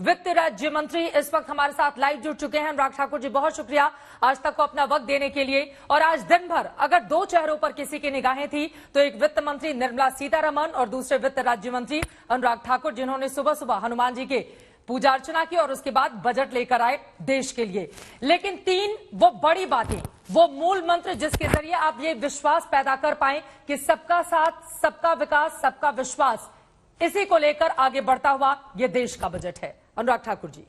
वित्त राज्य मंत्री इस वक्त हमारे साथ लाइव जुड़ चुके हैं। अनुराग ठाकुर जी, बहुत शुक्रिया आज तक को अपना वक्त देने के लिए। और आज दिन भर अगर दो चेहरों पर किसी की निगाहें थी तो एक वित्त मंत्री निर्मला सीतारमण और दूसरे वित्त राज्य मंत्री अनुराग ठाकुर, जिन्होंने सुबह सुबह हनुमान जी के पूजा अर्चना की और उसके बाद बजट लेकर आए देश के लिए। लेकिन तीन वो बड़ी बातें, वो मूल मंत्र जिसके जरिए आप ये विश्वास पैदा कर पाए कि सबका साथ, सबका विकास, सबका विश्वास, इसी को लेकर आगे बढ़ता हुआ ये देश का बजट है। अनुराग ठाकुर जी,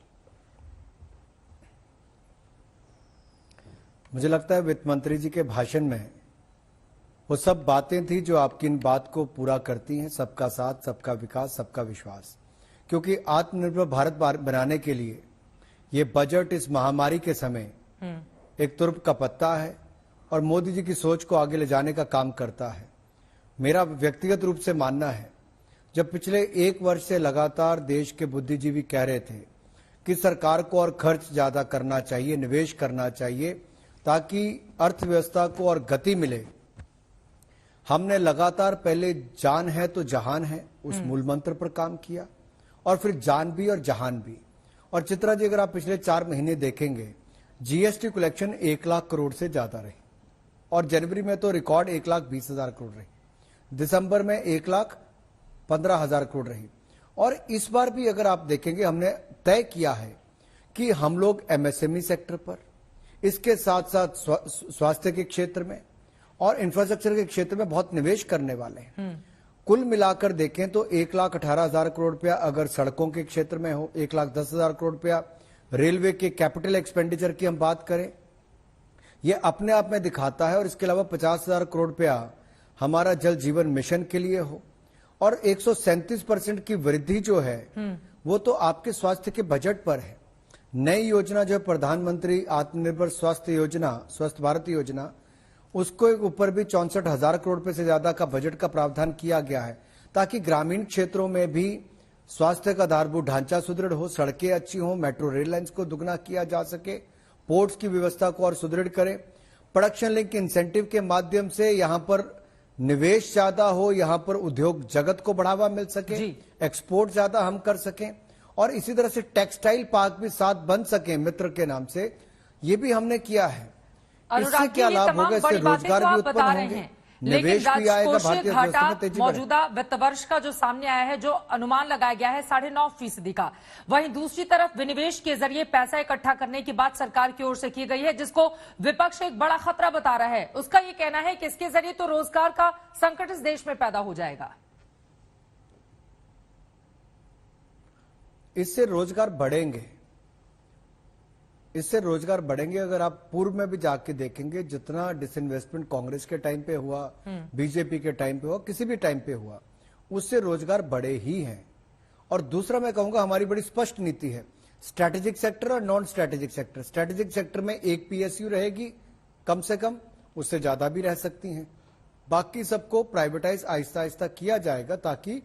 मुझे लगता है वित्त मंत्री जी के भाषण में वो सब बातें थी जो आपकी इन बात को पूरा करती हैं, सबका साथ, सबका विकास, सबका विश्वास। क्योंकि आत्मनिर्भर भारत बनाने के लिए ये बजट इस महामारी के समय एक तुर्प का पत्ता है और मोदी जी की सोच को आगे ले जाने का काम करता है। मेरा व्यक्तिगत रूप से मानना है, जब पिछले एक वर्ष से लगातार देश के बुद्धिजीवी कह रहे थे कि सरकार को और खर्च ज्यादा करना चाहिए, निवेश करना चाहिए ताकि अर्थव्यवस्था को और गति मिले, हमने लगातार पहले जान है तो जहान है उस मूल मंत्र पर काम किया और फिर जान भी और जहान भी। और चित्रा जी, अगर आप पिछले 4 महीने देखेंगे, जीएसटी कलेक्शन 1 लाख करोड़ से ज्यादा रही और जनवरी में तो रिकॉर्ड 1,20,000 करोड़ रही, दिसंबर में 1,15,000 करोड़ रही। और इस बार भी अगर आप देखेंगे, हमने तय किया है कि हम लोग एमएसएमई सेक्टर पर, इसके साथ साथ स्वास्थ्य के क्षेत्र में और इंफ्रास्ट्रक्चर के क्षेत्र में बहुत निवेश करने वाले हैं। कुल मिलाकर देखें तो 1,18,000 करोड़ रुपया अगर सड़कों के क्षेत्र में हो, 1,10,000 करोड़ रुपया रेलवे के कैपिटल एक्सपेंडिचर की हम बात करें, यह अपने आप में दिखाता है। और इसके अलावा 50,000 करोड़ रुपया हमारा जल जीवन मिशन के लिए हो और 137% की वृद्धि जो है वो तो आपके स्वास्थ्य के बजट पर है। नई योजना जो है प्रधानमंत्री आत्मनिर्भर स्वास्थ्य योजना, स्वस्थ भारत योजना, उसको ऊपर भी 64,000 करोड़ रुपए से ज्यादा का बजट का प्रावधान किया गया है ताकि ग्रामीण क्षेत्रों में भी स्वास्थ्य का आधारभूत ढांचा सुदृढ़ हो, सड़कें अच्छी हो, मेट्रो रेल लाइंस को दुगना किया जा सके, पोर्ट्स की व्यवस्था को और सुदृढ़ करें, प्रोडक्शन लिंक इंसेंटिव के माध्यम से यहां पर निवेश ज्यादा हो, यहां पर उद्योग जगत को बढ़ावा मिल सके, एक्सपोर्ट ज्यादा हम कर सकें और इसी तरह से टेक्सटाइल पार्क भी साथ बन सके मित्र के नाम से, ये भी हमने किया है। इससे क्या लाभ होगा? इससे रोजगार भी उत्पन्न होंगे, निवेश भी आएगा, भारतीय अर्थव्यवस्था में तेजी बढ़ेगी। मौजूदा वित्त वर्ष का जो सामने आया है, जो अनुमान लगाया गया है 9.5% का, वहीं दूसरी तरफ विनिवेश के जरिए पैसा इकट्ठा करने की बात सरकार की ओर से की गई है, जिसको विपक्ष एक बड़ा खतरा बता रहा है। उसका ये कहना है कि इसके जरिए तो रोजगार का संकट इस देश में पैदा हो जाएगा। इससे रोजगार बढ़ेंगे, इससे रोजगार बढ़ेंगे। अगर आप पूर्व में भी जाके देखेंगे, जितना डिसइन्वेस्टमेंट कांग्रेस के टाइम पे हुआ, बीजेपी के टाइम पे हुआ, किसी भी टाइम पे हुआ, उससे रोजगार बढ़े ही हैं। और दूसरा मैं कहूंगा, हमारी बड़ी स्पष्ट नीति है, स्ट्रैटेजिक सेक्टर और non strategic sector. Strategic sector में एक पीएसयू रहेगी कम से कम, उससे ज्यादा भी रह सकती हैं। बाकी सबको प्राइवेटाइज आहिस्ता आहिस्ता किया जाएगा ताकि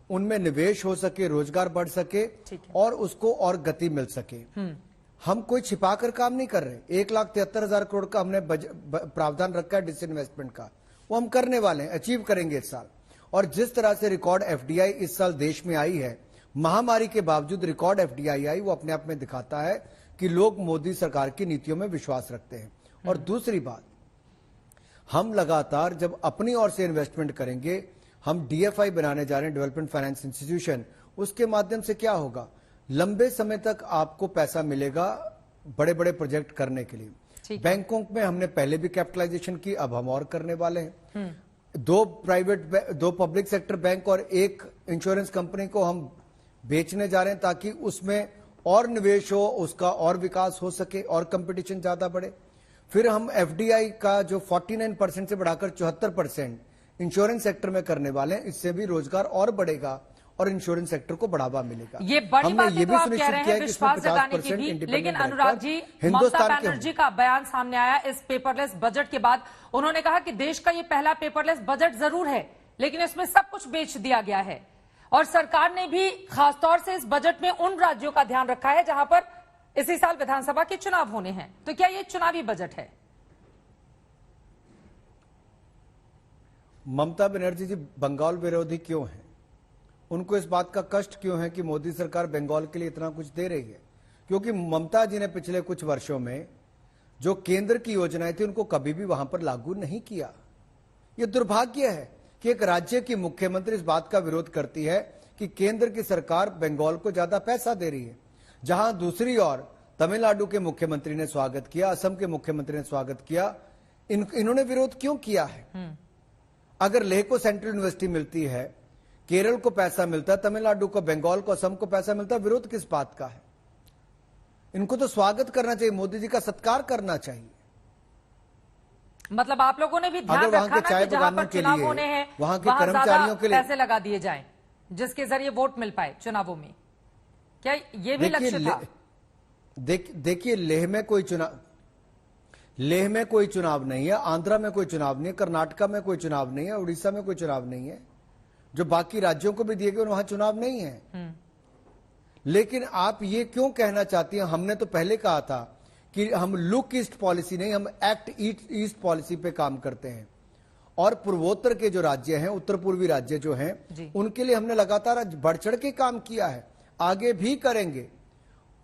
उनमें निवेश हो सके, रोजगार बढ़ सके और उसको और गति मिल सके। हम कोई छिपाकर काम नहीं कर रहे। 1,73,000 करोड़ का हमने प्रावधान रखा है डिसइन्वेस्टमेंट का, वो हम करने वाले हैं, अचीव करेंगे इस साल। और जिस तरह से रिकॉर्ड एफडीआई इस साल देश में आई है, महामारी के बावजूद रिकॉर्ड एफडीआई आई, वो अपने आप में दिखाता है कि लोग मोदी सरकार की नीतियों में विश्वास रखते हैं। और दूसरी बात, हम लगातार जब अपनी ओर से इन्वेस्टमेंट करेंगे, हम डीएफआई बनाने जा रहे हैं, डेवलपमेंट फाइनेंस इंस्टीट्यूशन, उसके माध्यम से क्या होगा, लंबे समय तक आपको पैसा मिलेगा बड़े बड़े प्रोजेक्ट करने के लिए। बैंकों में हमने पहले भी कैपिटलाइजेशन की, अब हम और करने वाले हैं। 2 पब्लिक सेक्टर बैंक और 1 इंश्योरेंस कंपनी को हम बेचने जा रहे हैं ताकि उसमें और निवेश हो, उसका और विकास हो सके और कंपटीशन ज्यादा बढ़े। फिर हम एफडीआई का जो 49% से बढ़ाकर 74% इंश्योरेंस सेक्टर में करने वाले हैं, इससे भी रोजगार और बढ़ेगा और इंश्योरेंस सेक्टर को बढ़ावा मिलेगा। ये बड़ी बात तो आप कह रहे हैं विश्वास जताने की भी, लेकिन अनुराग जी, ममता बनर्जी का बयान सामने आया इस पेपरलेस बजट के बाद। उन्होंने कहा कि देश का ये पहला पेपरलेस बजट जरूर है, लेकिन इसमें सब कुछ बेच दिया गया है। और सरकार ने भी खासतौर से इस बजट में उन राज्यों का ध्यान रखा है जहां पर इसी साल विधानसभा के चुनाव होने हैं। तो क्या ये चुनावी बजट है? ममता बनर्जी जी बंगाल विरोधी क्यों हैं? उनको इस बात का कष्ट क्यों है कि मोदी सरकार बंगाल के लिए इतना कुछ दे रही है, क्योंकि ममता जी ने पिछले कुछ वर्षों में जो केंद्र की योजनाएं थी उनको कभी भी वहां पर लागू नहीं किया। यह दुर्भाग्य है कि एक राज्य की मुख्यमंत्री इस बात का विरोध करती है कि केंद्र की सरकार बंगाल को ज्यादा पैसा दे रही है, जहां दूसरी ओर तमिलनाडु के मुख्यमंत्री ने स्वागत किया, असम के मुख्यमंत्री ने स्वागत किया। इन्होंने विरोध क्यों किया है? अगर लेह को सेंट्रल यूनिवर्सिटी मिलती है, केरल को पैसा मिलता है, तमिलनाडु को, बंगाल को, असम को पैसा मिलता है, विरोध किस बात का है? इनको तो स्वागत करना चाहिए, मोदी जी का सत्कार करना चाहिए। मतलब आप लोगों ने भी ध्यान अगर वहां रखा के ना चाय कि जहां बगानों पर के चुनाव लिए, होने हैं वहां के वहां कर्मचारियों के लिए पैसे लगा दिए जाएं, जिसके जरिए वोट मिल पाए चुनावों में। क्या ये भी लक्ष्य था? देखिए, लेह में कोई चुनाव नहीं है, आंध्रा में कोई चुनाव नहीं है, कर्नाटका में कोई चुनाव नहीं है, उड़ीसा में कोई चुनाव नहीं है, जो बाकी राज्यों को भी दिए गए वहां चुनाव नहीं है। लेकिन आप ये क्यों कहना चाहती हैं? हमने तो पहले कहा था कि हम लुक ईस्ट पॉलिसी नहीं, हम एक्ट ईस्ट पॉलिसी पे काम करते हैं। और पूर्वोत्तर के जो राज्य हैं, उत्तर पूर्वी राज्य जो हैं, उनके लिए हमने लगातार बढ़ चढ़ के काम किया है, आगे भी करेंगे।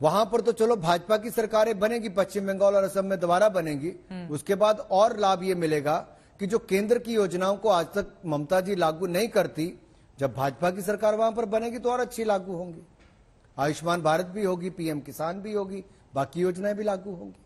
वहां पर तो चलो भाजपा की सरकारें बनेगी, पश्चिम बंगाल और असम में दोबारा बनेगी, उसके बाद और लाभ ये मिलेगा कि जो केंद्र की योजनाओं को आज तक ममता जी लागू नहीं करती, जब भाजपा की सरकार वहां पर बनेगी तो और अच्छी लागू होंगी। आयुष्मान भारत भी होगी, पीएम किसान भी होगी, बाकी योजनाएं भी लागू होंगी।